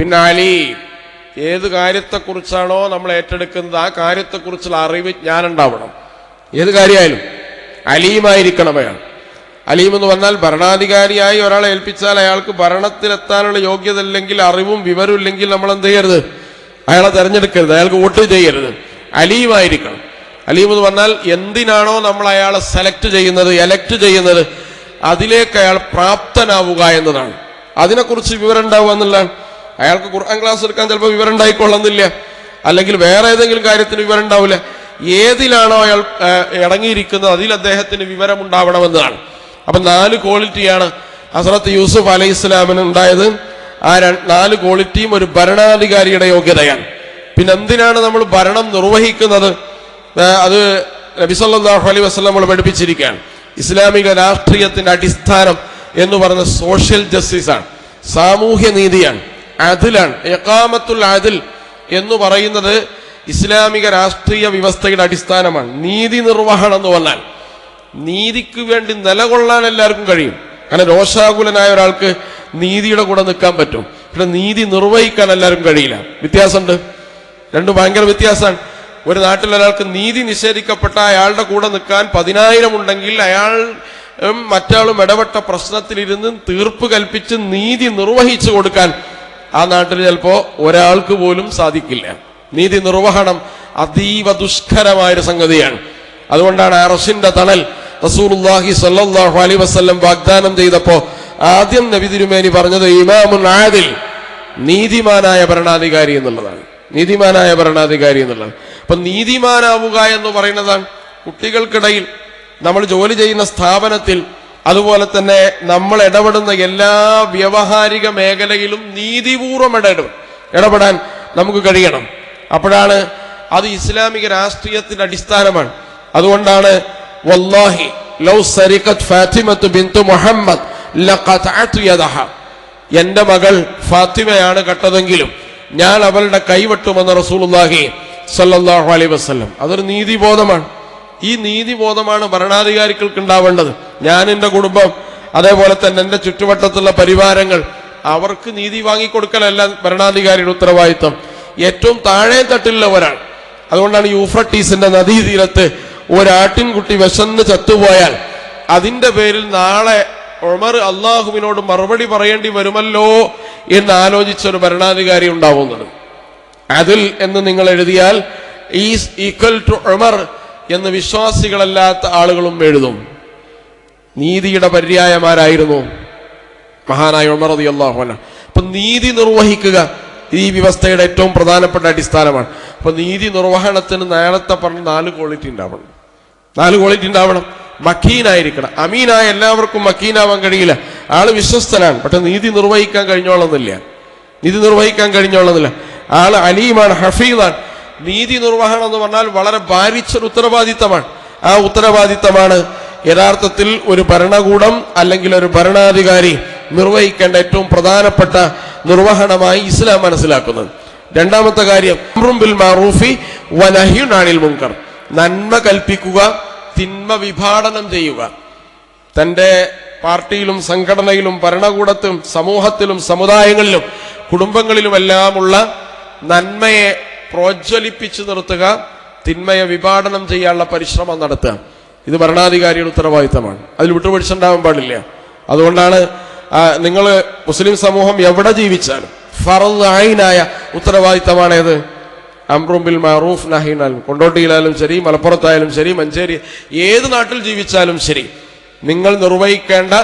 പിന്നെ അലീം, ഏത് കാര്യത്തെക്കുറിച്ചാണോ നമ്മൾ ഏറ്റെടുക്കുന്നത് ആ കാര്യത്തെക്കുറിച്ചുള്ള അറിവ് ജ്ഞാനുണ്ടാവണം. ഏത് കാര്യമായാലും അലീമായിരിക്കണം അയാൾ. അലീം എന്ന് പറഞ്ഞാൽ ഭരണാധികാരിയായി ഒരാളെ ഏൽപ്പിച്ചാൽ അയാൾക്ക് ഭരണത്തിലെത്താനുള്ള യോഗ്യത ഇല്ലെങ്കിൽ, അറിവും വിവരവും ഇല്ലെങ്കിൽ നമ്മൾ എന്ത് ചെയ്യരുത്? അയാളെ തെരഞ്ഞെടുക്കരുത്, അയാൾക്ക് വോട്ട് ചെയ്യരുത്. അലീമായിരിക്കണം. അലീം എന്ന് പറഞ്ഞാൽ എന്തിനാണോ നമ്മൾ അയാളെ സെലക്ട് ചെയ്യുന്നത്, എലക്ട് ചെയ്യുന്നത്, അതിലേക്ക് അയാൾ പ്രാപ്തനാവുക എന്നതാണ്. അതിനെക്കുറിച്ച് വിവരം ഉണ്ടാവുക എന്നുള്ളതാണ്. അയാൾക്ക് ഖുർആൻ ക്ലാസ് എടുക്കാൻ ചിലപ്പോൾ വിവരം ഉണ്ടായിക്കൊള്ളുന്നില്ല, അല്ലെങ്കിൽ വേറെ ഏതെങ്കിലും കാര്യത്തിന് വിവരം ഉണ്ടാവില്ല. ഏതിലാണോ അയാൾ ഇറങ്ങിയിരിക്കുന്നത് അതിൽ അദ്ദേഹത്തിന് വിവരം ഉണ്ടാവണമെന്നതാണ്. അപ്പൊ 4 ക്വാളിറ്റിയാണ് ഹസ്രത്ത് യൂസുഫ് അലൈഹി ഇസ്ലാമിന് ഉണ്ടായത്. ആ 4 ക്വാളിറ്റിയും ഒരു ഭരണാധികാരിയുടെ യോഗ്യതയാണ്. പിന്നെ എന്തിനാണ് നമ്മൾ ഭരണം നിർവഹിക്കുന്നത്? അത് നബി സല്ലല്ലാഹു അലൈഹി വസല്ലം നമ്മൾ പഠിപ്പിച്ചിരിക്കുകയാണ്. ഇസ്ലാമിക രാഷ്ട്രീയത്തിന്റെ അടിസ്ഥാനം എന്ന് പറയുന്നത് സോഷ്യൽ ജസ്റ്റിസ് ആണ്, സാമൂഹ്യ നീതിയാണ്, അദിലാണ്. ഇഖാമത്തുൽ അദിൽ എന്ന് പറയുന്നത് ഇസ്ലാമിക രാഷ്ട്രീയ വ്യവസ്ഥയുടെ അടിസ്ഥാനമാണ്. നീതി നിർവഹണം എന്ന് പറഞ്ഞാൽ നീതിക്ക് വേണ്ടി നിലകൊള്ളാൻ എല്ലാവർക്കും കഴിയും. കാരണം രോഷാകുലനായ ഒരാൾക്ക് നീതിയുടെ കൂടെ നിൽക്കാൻ പറ്റും, പക്ഷെ നീതി നിർവഹിക്കാൻ എല്ലാവർക്കും കഴിയില്ല. വ്യത്യാസമുണ്ട്, രണ്ടും ഭയങ്കര വ്യത്യാസമാണ്. ഒരു നാട്ടിൽ ഒരാൾക്ക് നീതി നിഷേധിക്കപ്പെട്ട അയാളുടെ കൂടെ നിൽക്കാൻ 10,000 ഉണ്ടെങ്കിൽ അയാൾ മറ്റാളും ഇടപെട്ട പ്രശ്നത്തിലിരുന്ന് തീർപ്പ് കൽപ്പിച്ച് നീതി നിർവഹിച്ചു കൊടുക്കാൻ ആ നാട്ടിൽ ചിലപ്പോ ഒരാൾക്ക് പോലും സാധിക്കില്ല. നീതി നിർവഹണം അതീവ ദുഷ്കരമായൊരു സംഗതിയാണ്. അതുകൊണ്ടാണ് അർശിന്റെ തണൽ റസൂലുള്ളാഹി സ്വല്ലല്ലാഹു അലൈഹി വസല്ലം വാഗ്ദാനം ചെയ്തപ്പോ ആദ്യം നബി തിരുമേനി പറഞ്ഞത് ഇമാമുൻ ആദിൽ, നീതിമാനായ ഭരണാധികാരി എന്നുള്ളതാണ്. നീതിമാനായ ഭരണാധികാരി എന്നുള്ളതാണ്. അപ്പൊ നീതിമാനാവുക എന്ന് പറയുന്നതാണ് കുട്ടികൾക്കിടയിൽ, നമ്മൾ ജോലി ചെയ്യുന്ന സ്ഥാപനത്തിൽ, അതുപോലെ തന്നെ നമ്മൾ ഇടപെടുന്ന എല്ലാ വ്യവഹാരിക മേഖലയിലും നീതിപൂർവം ഇടപെടാൻ നമുക്ക് കഴിയണം. അപ്പോഴാണ് അത് ഇസ്ലാമിക രാഷ്ട്രീയത്തിന്റെ അടിസ്ഥാനമാണ്. അതുകൊണ്ടാണ് വല്ലാഹി ലൗ സരിഖത് ഫാത്തിമത്തു ബിന്തു മുഹമ്മദ് ലഖതഅതു യദഹ, എന്റെ മകൾ ഫാത്തിമയാണ് കട്ടതെങ്കിലും ഞാൻ അവളുടെ കൈവെട്ടുമെന്ന് റസൂലുള്ളാഹി സ്വല്ലല്ലാഹു അലൈഹി വസല്ലം. അതൊരു നീതിബോധമാണ്. ഈ നീതിബോധമാണ് ഭരണാധികാരികൾക്ക് ഉണ്ടാവേണ്ടത്. ഞാൻ എൻ്റെ കുടുംബം, അതേപോലെ തന്നെ എൻ്റെ ചുറ്റുവട്ടത്തുള്ള പരിവാരങ്ങൾ, അവർക്ക് നീതി വാങ്ങിക്കൊടുക്കലല്ല ഭരണാധികാരിയുടെ ഉത്തരവാദിത്വം. ഏറ്റവും താഴെ തട്ടിലുള്ളവരാണ്. അതുകൊണ്ടാണ് യൂഫ്രട്ടീസിന്റെ നദീതീരത്ത് ഒരാട്ടിൻകുട്ടി വിശന്ന് ചത്തുപോയാൽ അതിന്റെ പേരിൽ നാളെ ഉമർ അള്ളാഹുവിനോട് മറുപടി പറയേണ്ടി വരുമല്ലോ എന്ന് ആലോചിച്ചൊരു ഭരണാധികാരി ഉണ്ടാവുന്നത്. അതിൽ എന്ന് നിങ്ങൾ എഴുതിയാൽ ഈസ് ഈക്വൽ ടു ഉമർ എന്ന് വിശ്വാസികളല്ലാത്ത ആളുകളും എഴുതും. നീതിയുടെ പര്യായമാരായിരുന്നു മഹാനായ ഉമർ റളിയല്ലാഹു അൻഹു. അപ്പൊ നീതി നിർവഹിക്കുക ഈ വ്യവസ്ഥയുടെ ഏറ്റവും പ്രധാനപ്പെട്ട അടിസ്ഥാനമാണ്. അപ്പൊ നീതി നിർവഹണത്തിന് നേരത്തെ പറഞ്ഞ 4 ക്വാളിറ്റി ഉണ്ടാവണം. 4 ക്വാളിറ്റി ഉണ്ടാവണം. മക്കീനായിരിക്കണം. അമീനായ എല്ലാവർക്കും മക്കീനാവാൻ കഴിയില്ല. ആള് വിശ്വസ്തനാണ്, പക്ഷെ നീതി നിർവഹിക്കാൻ കഴിഞ്ഞോളുന്നില്ല. ആള് അലീമാണ്, ഹഫീദാണ്. നീതി നിർവഹണം എന്ന് പറഞ്ഞാൽ വളരെ ഭാരിച്ചൊരു ഉത്തരവാദിത്തമാണ്. ആ ഉത്തരവാദിത്തമാണ് യഥാർത്ഥത്തിൽ ഒരു ഭരണകൂടം അല്ലെങ്കിൽ ഒരു ഭരണാധികാരി നിർവഹിക്കേണ്ട ഏറ്റവും പ്രധാനപ്പെട്ട നിർവഹണമായി ഇസ്ലാം മനസ്സിലാക്കുന്നത്. രണ്ടാമത്തെ കാര്യം അംറുൻ ബിൽ മഅറൂഫി വനഹ്യുൻ അനിൽ മുൻകർ, നന്മ കൽപ്പിക്കുക, തിന്മ വിഭാടനം ചെയ്യുക. തൻ്റെ പാർട്ടിയിലും സംഘടനയിലും ഭരണകൂടത്തിലും സമൂഹത്തിലും സമുദായങ്ങളിലും കുടുംബങ്ങളിലുമെല്ലാമുള്ള നന്മയെ പ്രോജ്വലിപ്പിച്ചു നിർത്തുക, തിന്മയെ വിഭാടനം ചെയ്യാനുള്ള പരിശ്രമം നടത്തുക. ഇത് ഭരണാധികാരിയുടെ ഉത്തരവാദിത്തമാണ്. അതിൽ വിട്ടുവീഴ്ച പാടില്ല. അതുകൊണ്ടാണ് നിങ്ങൾ മുസ്ലിം സമൂഹം എവിടെ ജീവിച്ചാലും ഫർദ് ഐനായ ഉത്തരവാദിത്തമാണ് ഏത്? അംറുൻ ബിൽ മഅറൂഫ് നഹ്യുൻ അനിൽ മുൻകർ. കൊണ്ടോട്ടിയിലായാലും ശരി, മലപ്പുറത്തായാലും ശരി, മഞ്ചേരി, ഏത് നാട്ടിൽ ജീവിച്ചാലും ശരി, നിങ്ങൾ നിർവഹിക്കേണ്ട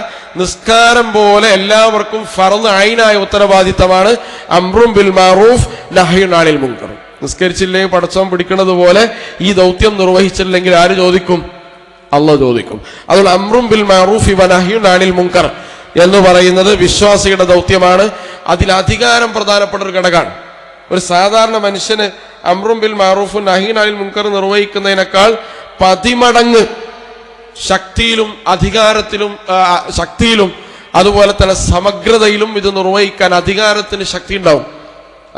നിസ്കാരം പോലെ എല്ലാവർക്കും ഫർദ് ഐനായ ഉത്തരവാദിത്തമാണ് അംറുൻ ബിൽ മഅറൂഫ് നഹ്യുൻ അനിൽ മുൻകർ. നിസ്കരിച്ചില്ലെങ്കിൽ പടച്ചവൻ പിടിക്കുന്നത് പോലെ ഈ ദൗത്യം നിർവഹിച്ചില്ലെങ്കിൽ ആര് ചോദിക്കും? അല്ലാഹു ചോദിക്കും. അതുകൊണ്ട് അംറുൻ ബിൽ മഅറൂഫി വനഹ്യുൻ അനിൽ മുൻകർ എന്ന് പറയുന്നത് വിശ്വാസിയുടെ ദൗത്യമാണ്. അതിൽ അധികാരം പ്രധാനപ്പെട്ട ഒരു ഘടകമാണ്. ഒരു സാധാരണ മനുഷ്യന് അംറുൻ ബിൽ മഅറൂഫും നഹ്യുൻ അനിൽ മുൻകർ നിർവഹിക്കുന്നതിനേക്കാൾ 10 മടങ്ങ് ശക്തിയിലും ശക്തിയിലും അതുപോലെ തന്നെ സമഗ്രതയിലും ഇത് നിർവഹിക്കാൻ അധികാരത്തിന് ശക്തി ഉണ്ടാവും,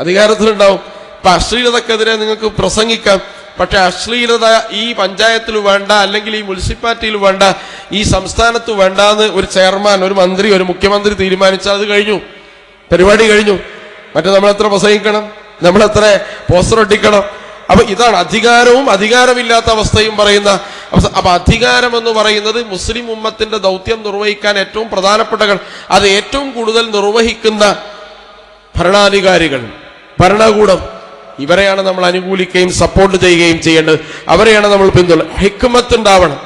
അധികാരത്തിലുണ്ടാവും. ഇപ്പൊ അശ്ലീലതക്കെതിരെ നിങ്ങൾക്ക് പ്രസംഗിക്കാം, പക്ഷെ അശ്ലീലത ഈ പഞ്ചായത്തിൽ വേണ്ട, അല്ലെങ്കിൽ ഈ മുനിസിപ്പാലിറ്റിയിൽ വേണ്ട, ഈ സംസ്ഥാനത്ത് വേണ്ട എന്ന് ഒരു ചെയർമാൻ, ഒരു മന്ത്രി, ഒരു മുഖ്യമന്ത്രി തീരുമാനിച്ചാൽ അത് കഴിഞ്ഞു, പരിപാടി കഴിഞ്ഞു. മറ്റേ നമ്മളെത്ര പ്രസംഗിക്കണം, നമ്മളെത്ര പോസ്റ്റർ ഒട്ടിക്കണം. അപ്പൊ ഇതാണ് അധികാരവും അധികാരമില്ലാത്ത അവസ്ഥയും പറയുന്ന അവസ്ഥ. അപ്പൊ അധികാരം എന്ന് പറയുന്നത് മുസ്ലിം ഉമ്മത്തിന്റെ ദൗത്യം നിർവഹിക്കാൻ ഏറ്റവും പ്രധാനപ്പെട്ട, അത് ഏറ്റവും കൂടുതൽ നിർവഹിക്കുന്ന ഭരണാധികാരികൾ, ഭരണകൂടം, ഇവരെയാണ് നമ്മൾ അനുകൂലിക്കുകയും സപ്പോർട്ട് ചെയ്യുകയും ചെയ്യേണ്ടത്. അവരെയാണ് നമ്മൾ പിന്തുണ. ഹിക്മത്ത് ഉണ്ടാവണം.